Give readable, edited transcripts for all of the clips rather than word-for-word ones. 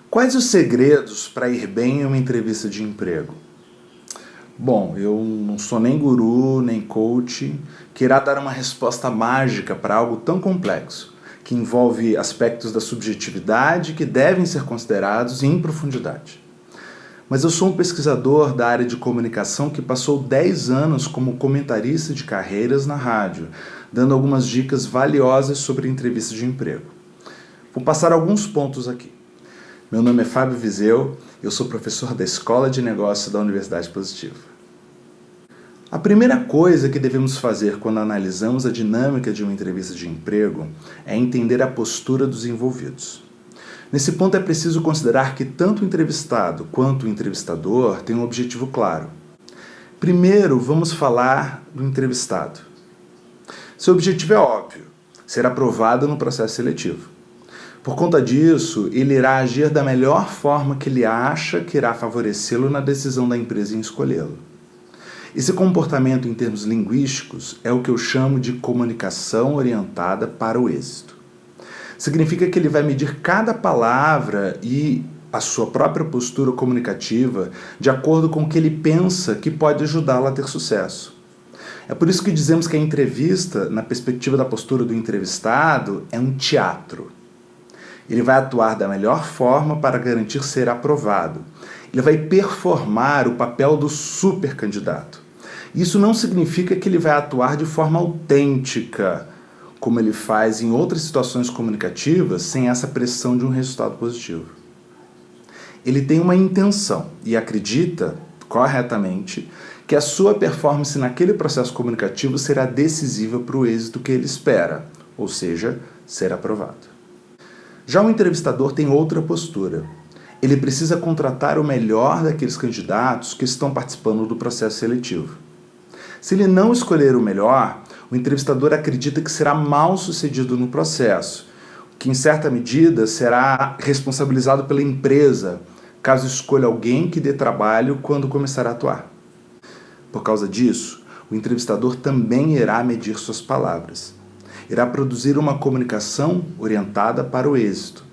Quais os segredos para ir bem em uma entrevista de emprego? Bom, eu não sou nem guru, nem coach, que irá dar uma resposta mágica para algo tão complexo, que envolve aspectos da subjetividade que devem ser considerados em profundidade. Mas eu sou um pesquisador da área de comunicação que passou 10 anos como comentarista de carreiras na rádio, dando algumas dicas valiosas sobre entrevista de emprego. Vou passar alguns pontos aqui. Meu nome é Fábio Viseu, eu sou professor da Escola de Negócios da Universidade Positiva. A primeira coisa que devemos fazer quando analisamos a dinâmica de uma entrevista de emprego é entender a postura dos envolvidos. Nesse ponto é preciso considerar que tanto o entrevistado quanto o entrevistador têm um objetivo claro. Primeiro, vamos falar do entrevistado. Seu objetivo é óbvio, ser aprovado no processo seletivo. Por conta disso, ele irá agir da melhor forma que ele acha que irá favorecê-lo na decisão da empresa em escolhê-lo. Esse comportamento em termos linguísticos é o que eu chamo de comunicação orientada para o êxito. Significa que ele vai medir cada palavra e a sua própria postura comunicativa de acordo com o que ele pensa que pode ajudá-lo a ter sucesso. É por isso que dizemos que a entrevista, na perspectiva da postura do entrevistado, é um teatro. Ele vai atuar da melhor forma para garantir ser aprovado. Ele vai performar o papel do super candidato. Isso não significa que ele vai atuar de forma autêntica, como ele faz em outras situações comunicativas, sem essa pressão de um resultado positivo. Ele tem uma intenção e acredita, corretamente, que a sua performance naquele processo comunicativo será decisiva para o êxito que ele espera, ou seja, ser aprovado. Já o entrevistador tem outra postura. Ele precisa contratar o melhor daqueles candidatos que estão participando do processo seletivo. Se ele não escolher o melhor, o entrevistador acredita que será mal sucedido no processo, que em certa medida será responsabilizado pela empresa, caso escolha alguém que dê trabalho quando começar a atuar. Por causa disso, o entrevistador também irá medir suas palavras. Irá produzir uma comunicação orientada para o êxito.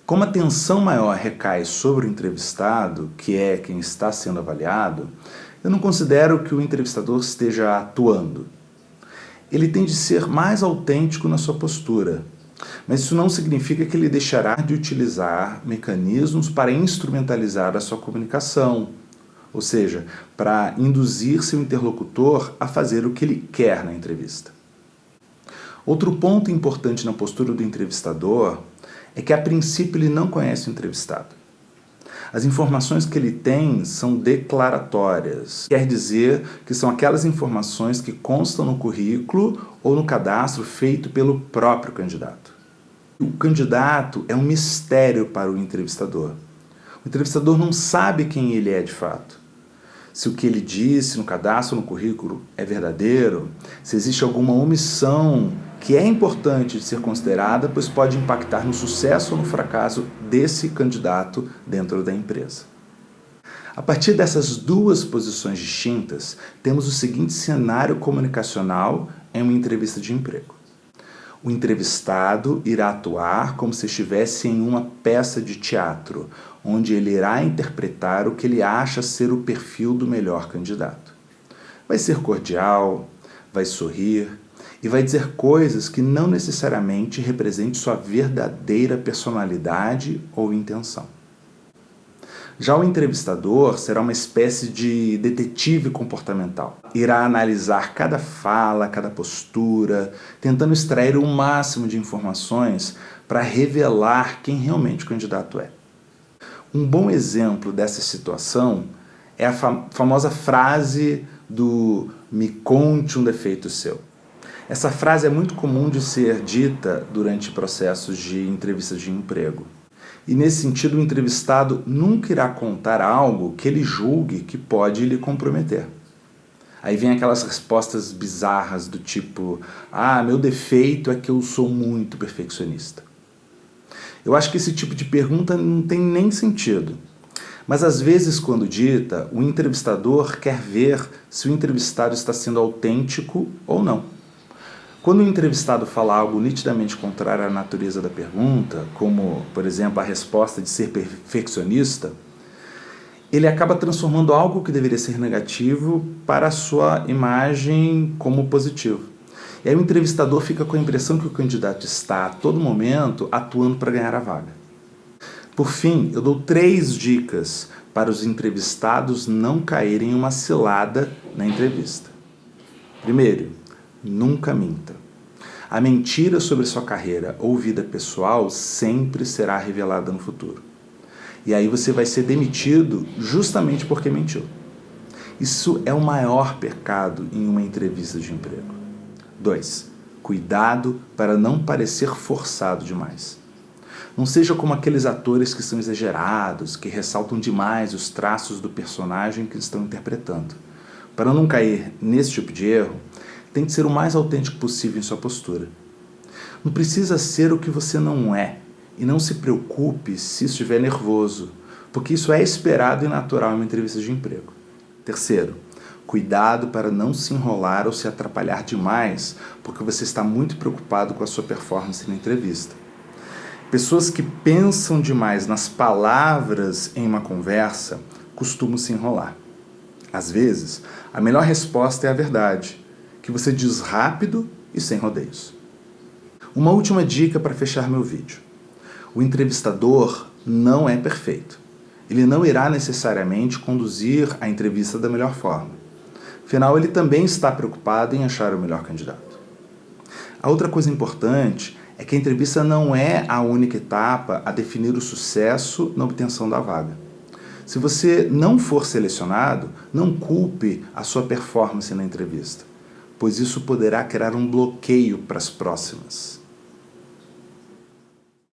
Como a atenção maior recai sobre o entrevistado, que é quem está sendo avaliado, eu não considero que o entrevistador esteja atuando. Ele tem de ser mais autêntico na sua postura, mas isso não significa que ele deixará de utilizar mecanismos para instrumentalizar a sua comunicação, ou seja, para induzir seu interlocutor a fazer o que ele quer na entrevista. Outro ponto importante na postura do entrevistador é que, a princípio, ele não conhece o entrevistado. As informações que ele tem são declaratórias, quer dizer que são aquelas informações que constam no currículo ou no cadastro feito pelo próprio candidato. O candidato é um mistério para o entrevistador. O entrevistador não sabe quem ele é de fato. Se o que ele disse no cadastro ou no currículo é verdadeiro, se existe alguma omissão que é importante de ser considerada, pois pode impactar no sucesso ou no fracasso desse candidato dentro da empresa. A partir dessas duas posições distintas, temos o seguinte cenário comunicacional em uma entrevista de emprego. O entrevistado irá atuar como se estivesse em uma peça de teatro, onde ele irá interpretar o que ele acha ser o perfil do melhor candidato. Vai ser cordial, vai sorrir e vai dizer coisas que não necessariamente representem sua verdadeira personalidade ou intenção. Já o entrevistador será uma espécie de detetive comportamental. Irá analisar cada fala, cada postura, tentando extrair o máximo de informações para revelar quem realmente o candidato é. Um bom exemplo dessa situação é a famosa frase do "me conte um defeito seu". Essa frase é muito comum de ser dita durante processos de entrevista de emprego. E nesse sentido, o entrevistado nunca irá contar algo que ele julgue que pode lhe comprometer. Aí vem aquelas respostas bizarras do tipo: meu defeito é que eu sou muito perfeccionista. Eu acho que esse tipo de pergunta não tem nem sentido. Mas às vezes, quando dita, o entrevistador quer ver se o entrevistado está sendo autêntico ou não. Quando o entrevistado fala algo nitidamente contrário à natureza da pergunta, como, por exemplo, a resposta de ser perfeccionista, ele acaba transformando algo que deveria ser negativo para a sua imagem como positivo. E aí o entrevistador fica com a impressão que o candidato está, a todo momento, atuando para ganhar a vaga. Por fim, eu dou 3 dicas para os entrevistados não caírem em uma cilada na entrevista. Primeiro, nunca minta. A mentira sobre sua carreira ou vida pessoal sempre será revelada no futuro. E aí você vai ser demitido justamente porque mentiu. Isso é o maior pecado em uma entrevista de emprego. 2. Cuidado para não parecer forçado demais. Não seja como aqueles atores que são exagerados, que ressaltam demais os traços do personagem que estão interpretando. Para não cair nesse tipo de erro, tente ser o mais autêntico possível em sua postura. Não precisa ser o que você não é. E não se preocupe se estiver nervoso, porque isso é esperado e natural em uma entrevista de emprego. Terceiro, cuidado para não se enrolar ou se atrapalhar demais, porque você está muito preocupado com a sua performance na entrevista. Pessoas que pensam demais nas palavras em uma conversa costumam se enrolar. Às vezes, a melhor resposta é a verdade, que você diz rápido e sem rodeios. Uma última dica para fechar meu vídeo. O entrevistador não é perfeito. Ele não irá necessariamente conduzir a entrevista da melhor forma. Afinal, ele também está preocupado em achar o melhor candidato. A outra coisa importante é que a entrevista não é a única etapa a definir o sucesso na obtenção da vaga. Se você não for selecionado, não culpe a sua performance na entrevista, pois isso poderá criar um bloqueio para as próximas.